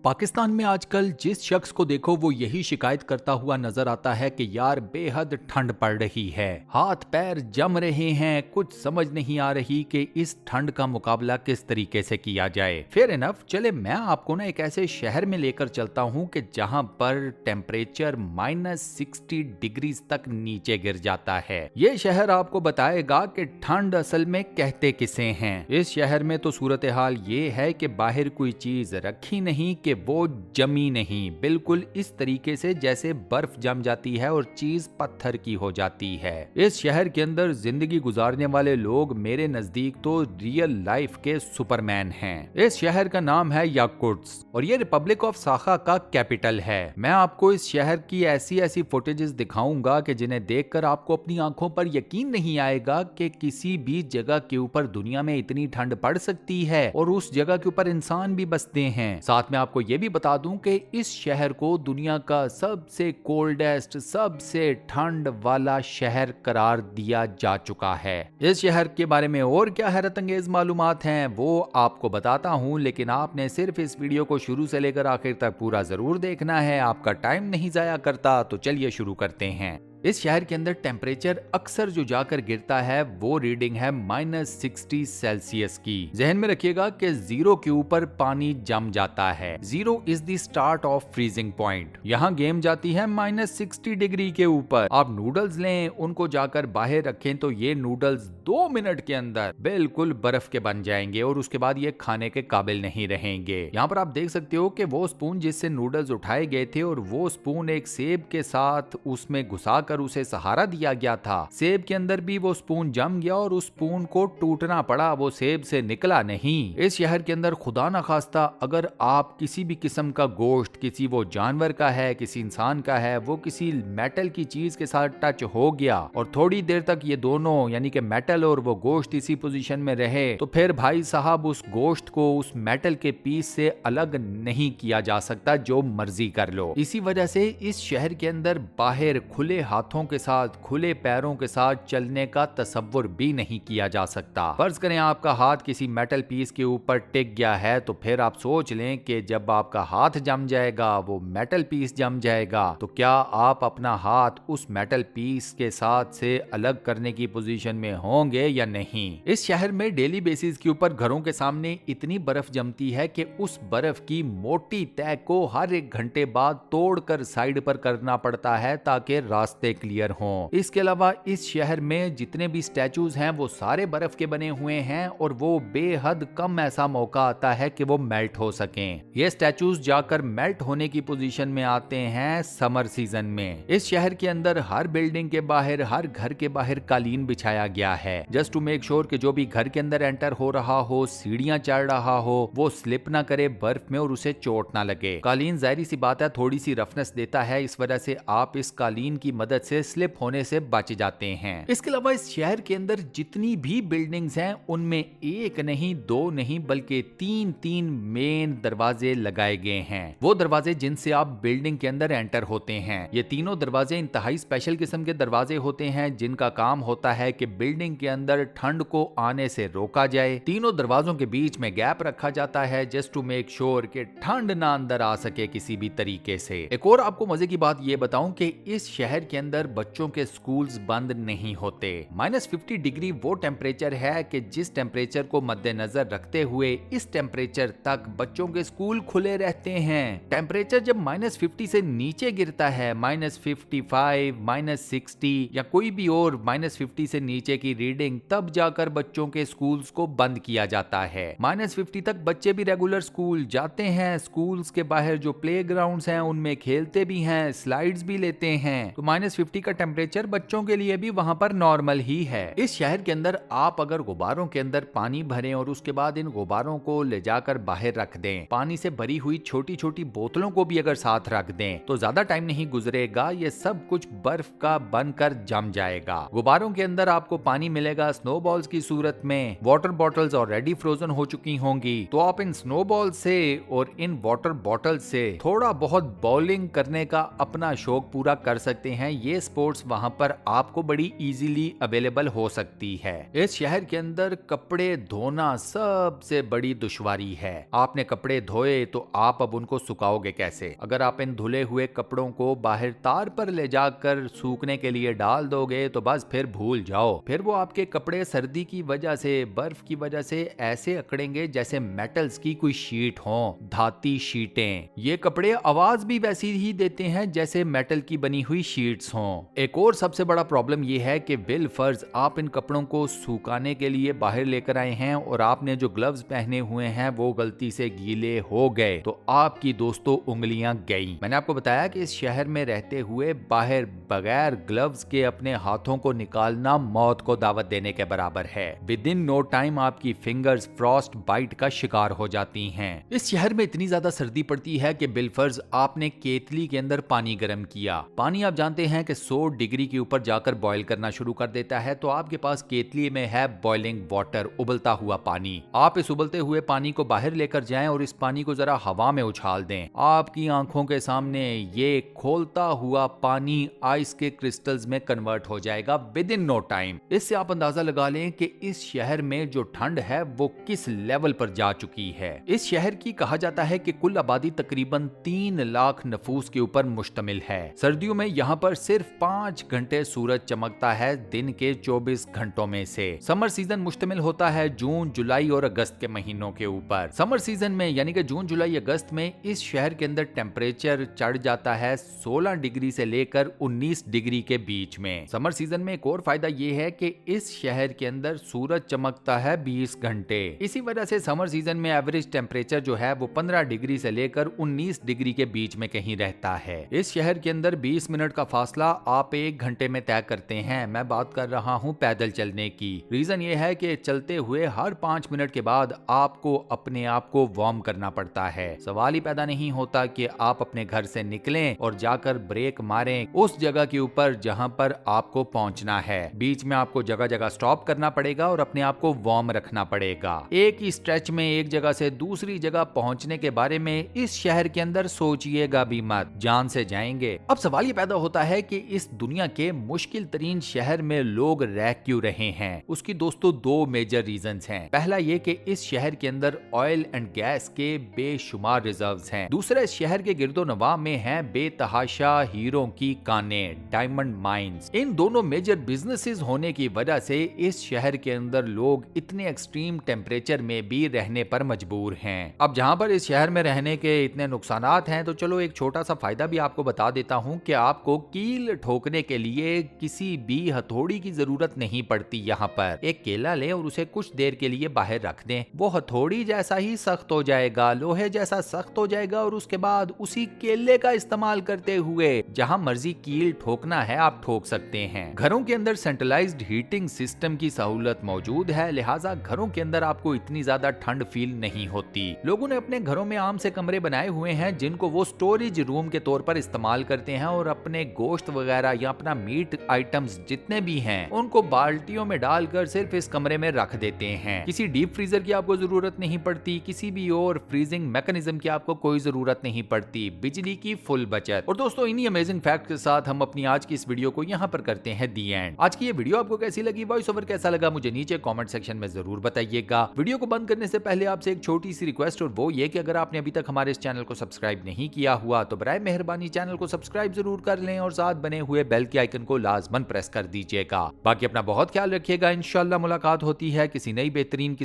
पाकिस्तान में आजकल जिस शख्स को देखो वो यही शिकायत करता हुआ नजर आता है कि यार बेहद ठंड पड़ रही है, हाथ पैर जम रहे हैं, कुछ समझ नहीं आ रही कि इस ठंड का मुकाबला किस तरीके से किया जाए। फेयर इनफ, चले मैं आपको ना एक ऐसे शहर में लेकर चलता हूं कि जहां पर टेम्परेचर -60 डिग्री तक नीचे गिर जाता है। ये शहर आपको बताएगा कि ठंड असल में कहते किसे हैं। इस शहर में तो सूरत हाल ये है कि बाहर कोई चीज रखी नहीं कि वो जमी नहीं, बिल्कुल इस तरीके से जैसे बर्फ जम जाती है और चीज पत्थर की हो जाती है। इस शहर के अंदर जिंदगी गुजारने वाले लोग मेरे नजदीक तो रियल लाइफ के सुपरमैन हैं। इस शहर का नाम है याकुत्स्क और ये रिपब्लिक ऑफ साखा का कैपिटल है। मैं आपको इस शहर की ऐसी ऐसी फुटेजेस दिखाऊंगा कि जिन्हें देखकर आपको अपनी आंखों पर यकीन नहीं आएगा कि किसी भी जगह के ऊपर दुनिया में इतनी ठंड पड़ सकती है और उस जगह के ऊपर इंसान भी बसते हैं। साथ में आपको ये भी बता दूं कि इस शहर को दुनिया का सबसे कोल्डेस्ट, सबसे ठंड वाला शहर करार दिया जा चुका है। इस शहर के बारे में और क्या हैरत अंगेज मालूमात हैं वो आपको बताता हूं, लेकिन आपने सिर्फ इस वीडियो को शुरू से लेकर आखिर तक पूरा जरूर देखना है। आपका टाइम नहीं जाया करता, तो चलिए शुरू करते हैं। इस शहर के अंदर टेम्परेचर अक्सर जो जाकर गिरता है वो रीडिंग है -60 सेल्सियस की। जहन में रखिएगा कि 0 के ऊपर पानी जम जाता है। 0 is the start of freezing point. यहाँ गेम जाती है -60 डिग्री के ऊपर। आप नूडल्स लें, उनको जाकर बाहर रखें तो ये नूडल्स 2 मिनट के अंदर बिल्कुल बर्फ के बन जाएंगे और उसके बाद ये खाने के काबिल नहीं रहेंगे। यहाँ पर आप देख सकते हो कि वो स्पून जिससे नूडल्स उठाए गए थे और वो स्पून एक सेब के साथ उसमें घुसा कर उसे सहारा दिया गया था। सेब के अंदर भी वो स्पून जम गया और उस स्पून को टूटना पड़ा, वो सेब से निकला नहीं। इस शहर के अंदर खुदा न खास्ता अगर आप किसी भी किस्म का गोश्त, किसी वो जानवर का है, किसी इंसान का है, वो किसी मेटल की चीज के साथ टच हो गया और थोड़ी देर तक ये दोनों यानी कि मेटल और वो गोश्त इसी पोजीशन में रहे, तो फिर भाई साहब उस गोश्त को उस मेटल के पीस से अलग नहीं किया जा सकता, जो मर्जी कर लो। इसी वजह से इस शहर के अंदर बाहर खुले हाथों के साथ, खुले पैरों के साथ चलने का तसव्वुर भी नहीं किया जा सकता। फर्ज करें आपका हाथ किसी मेटल पीस के ऊपर टिक गया है, तो फिर आप सोच लें कि जब आपका हाथ जम जाएगा, वो मेटल पीस जम जाएगा, तो क्या आप अपना हाथ उस मेटल पीस के साथ से अलग करने की पोजीशन में होंगे या नहीं। इस शहर में डेली बेसिस के ऊपर घरों के सामने इतनी बर्फ जमती है कि उस बर्फ की मोटी तह को हर 1 घंटे बाद तोड़कर साइड पर करना पड़ता है ताकि रास्ते क्लियर हों। इसके अलावा इस शहर में जितने भी स्टैचूज हैं वो सारे बर्फ के बने हुए हैं और वो बेहद कम ऐसा मौका आता है कि वो मेल्ट हो सकें। ये स्टैचूज जाकर मेल्ट होने की पोजीशन में आते हैं समर सीजन में। इस शहर के अंदर हर बिल्डिंग के बाहर, हर घर के बाहर कालीन बिछाया गया है, जस्ट टू मेक श्योर कि जो भी घर के अंदर एंटर हो रहा हो, सीढ़ियां चढ़ रहा हो, वो स्लिप ना करे बर्फ में और उसे चोट ना लगे। कालीन जाहिर सी बात है थोड़ी सी रफनेस देता है, इस वजह से आप इस कालीन की मदद से स्लिप होने से बच जाते हैं। इसके अलावा इस शहर के अंदर जितनी भी बिल्डिंग्स हैं उनमें 1 नहीं 2 नहीं बल्कि 3 मेन दरवाजे लगाए गए हैं। वो दरवाजे जिनसे आप बिल्डिंग के अंदर एंटर होते हैं। ये तीनों दरवाजे इंतहाई स्पेशल किस्म के दरवाजे होते हैं जिनका काम होता है कि बिल्डिंग के अंदर ठंड को आने से रोका जाए। तीनों दरवाजों के बीच में गैप रखा जाता है जस्ट टू मेक श्योर कि ठंड ना अंदर आ सके किसी भी तरीके से। एक और आपको मजे की बात ये बताऊं कि इस शहर के अंदर बच्चों के स्कूल्स बंद नहीं होते। -50 डिग्री वो टेम्परेचर है कि जिस टेम्परेचर को मद्देनजर रखते हुए इस टेम्परेचर तक बच्चों के स्कूल खुले रहते हैं। टेम्परेचर जब -50 से नीचे गिरता है, -55, -60 या कोई भी और -50 से नीचे की रीडिंग, तब जाकर बच्चों के स्कूल्स को बंद किया जाता है। -50 तक बच्चे भी रेगुलर स्कूल जाते हैं। स्कूल्स के बाहर जो प्ले ग्राउंड्स हैं उनमें खेलते भी हैं, स्लाइड्स भी लेते हैं। तो -50 का टेम्परेचर बच्चों के लिए भी वहां पर नॉर्मल ही है। इस शहर के अंदर आप अगर गुब्बारों के अंदर पानी भरें और उसके बाद इन गुब्बारों को ले जाकर बाहर रख दें, पानी से भरी हुई छोटी छोटी बोतलों को भी अगर साथ रख दें, तो ज्यादा टाइम नहीं गुजरेगा, ये सब कुछ बर्फ का बनकर जम जाएगा। गुब्बारों के अंदर आपको पानी मिलेगा स्नोबॉल्स की सूरत में। वाटर बॉटल्स ऑलरेडी फ्रोजन हो चुकी होंगी, तो आप इन स्नोबॉल से और इन वाटर बॉटल से थोड़ा बहुत बॉलिंग करने का अपना शौक पूरा कर सकते हैं। ये स्पोर्ट्स वहाँ पर आपको बड़ी इजीली अवेलेबल हो सकती है। इस शहर के अंदर कपड़े धोना सबसे बड़ी दुश्वारी है। आपने कपड़े धोए तो आप अब उनको सुखाओगे कैसे? अगर आप इन धुले हुए कपड़ों को बाहर तार पर ले जाकर सूखने के लिए डाल दोगे तो बस फिर भूल जाओ। फिर वो आपके कपड़े सर्दी की वजह से, बर्फ की वजह से ऐसे अकड़ेंगे जैसे मेटल्स की कोई शीट हो, धाती शीटें। ये कपड़े आवाज भी वैसी ही देते हैं जैसे मेटल की बनी हुई शीट्स हों। एक और सबसे बड़ा प्रॉब्लम ये है कि बिल फर्ज आप इन कपड़ों को सुखाने के लिए बाहर लेकर आए हैं और आपने जो ग्लव्स पहने हुए हैं वो गलती से गीले हो गए तो आपकी दोस्तों उंगलियां गई। मैंने आपको बताया कि इस शहर में रहते हुए बाहर बगैर ग्लव्स के अपने हाथों को निकालना मौत को दावत देने के बराबर है। विद इन नो टाइम आपकी फिंगर्स फ्रॉस्ट बाइट का शिकार हो जाती हैं। इस शहर में इतनी ज्यादा सर्दी पड़ती है कि बिलफर्ज आपने केतली के अंदर पानी गर्म किया। पानी आप जानते हैं कि 100 डिग्री के ऊपर जाकर बॉयल करना शुरू कर देता है, तो आपके पास केतली में है बॉइलिंग वाटर, उबलता हुआ पानी। आप इस उबलते हुए पानी को बाहर लेकर जाएं और इस पानी को जरा हवा में उछाल दें। आपकी आंखों के सामने ये खोलता हुआ पानी आइस के क्रिस्टल्स में कन्वर्ट हो जाएगा विद इन नो टाइम। इससे आप अंदाजा लगा लें कि इस शहर में जो ठंड है वो किस लेवल पर जा चुकी है। इस शहर की कहा जाता है कि कुल आबादी तकरीबन 3 लाख नफूस के ऊपर मुश्तमिल है। सर्दियों में यहाँ पर सिर्फ 5 घंटे सूरज चमकता है दिन के 24 घंटों में से। समर सीजन मुश्तमिल होता है जून, जुलाई और अगस्त के महीनों के ऊपर। समर सीजन में यानी कि जून, जुलाई, अगस्त में इस शहर के अंदर टेम्परेचर चढ़ जाता है 16 डिग्री से लेकर 19 डिग्री के बीच में। समर सीजन में एक और फायदा ये है कि इस शहर के अंदर सूरज चमकता है 20 घंटे। इसी वजह से समर सीजन में एवरेज टेम्परेचर जो है वो 15 डिग्री से लेकर 19 डिग्री के बीच में कहीं रहता है। इस शहर के अंदर 20 मिनट का फासला आप 1 घंटे में तय करते हैं। मैं बात कर रहा हूँ पैदल चलने की। रीजन ये है कि चलते हुए हर 5 मिनट के बाद आपको अपने आप को वार्म करना पड़ता है। सवाल ही पैदा नहीं होता कि आप अपने घर से निकलें और जाकर ब्रेक मारें उस जगह के ऊपर जहां पर आपको पहुंचना है। बीच में आपको जगह जगह स्टॉप करना पड़ेगा और अपने आप को वार्म रखना पड़ेगा। एक ही स्ट्रेच में एक जगह से दूसरी जगह पहुंचने के बारे में इस शहर के अंदर सोचिएगा भी मत, जान से जाएंगे। अब सवाल ये पैदा होता है कि इस दुनिया के मुश्किल तरीन शहर में लोग रह क्यों रहे हैं। उसकी दोस्तों 2 मेजर रीजंस हैं। पहला ये कि इस शहर के अंदर ऑयल एंड गैस के बेशुमार रिजर्व्स हैं। दूसरा, इस शहर के गिरदोनवा में हैं बेतहाशा हीरों की कानें, डायमंड माइंस। इन दोनों मेजर बिजनेसेस होने की वजह से इस शहर के अंदर लोग इतने एक्सट्रीम टेम्परेचर में भी रहने पर मजबूर हैं। अब जहां पर इस शहर में रहने के इतने नुकसानात हैं तो चलो एक छोटा सा फायदा भी आपको बता देता हूं कि आपको कील ठोकने के लिए किसी भी हथौड़ी की जरूरत नहीं पड़ती। यहाँ पर एक केला लें और उसे कुछ देर के लिए बाहर रख दें, वो हथौड़ी जैसा ही सख्त हो जाएगा, लोहे जैसा सख्त हो जाएगा और उसके बाद उसी केले का इस्तेमाल करते हुए जहां मर्जी कील ठोकना है आप ठोक सकते हैं। घरों के अंदर सेंट्रलाइज्ड हीटिंग सिस्टम की सहूलत मौजूद है, लिहाजा घरों के अंदर आपको इतनी ज्यादा ठंड फील नहीं होती। लोगों ने अपने घरों में आम से कमरे बनाए हुए हैं जिनको वो स्टोरेज रूम के तौर पर इस्तेमाल करते हैं और अपने गोश्त वगैरह या अपना मीट आइटम्स जितने भी हैं उनको बाल्टियों में डालकर सिर्फ इस कमरे में रख देते हैं। किसी डीप फ्रीजर की आपको जरूरत नहीं पड़ती, किसी भी और फ्रीजिंग मैकेनिज्म की आपको कोई जरूरत नहीं पड़ती, बिजली की फुल बचत। और दोस्तों इन्हीं अमेजिंग फैक्ट के साथ हम अपनी आज की इस वीडियो को यहाँ पर करते हैं दी एंड। आज की ये वीडियो आपको कैसी लगी, वॉइस ओवर कैसा लगा, मुझे नीचे कमेंट सेक्शन में जरूर बताइएगा। वीडियो को बंद करने से पहले आपसे एक छोटी सी रिक्वेस्ट, और वो ये कि अगर आपने अभी तक हमारे इस चैनल को सब्सक्राइब नहीं किया हुआ तो बराए मेहरबानी चैनल को सब्सक्राइब जरूर कर लें और साथ बने हुए बेल के आइकन को लाजमन प्रेस कर दीजिएगा। बाकी अपना बहुत ख्याल रखिएगा। इंशाल्लाह मुलाकात होती है किसी नई बेहतरीन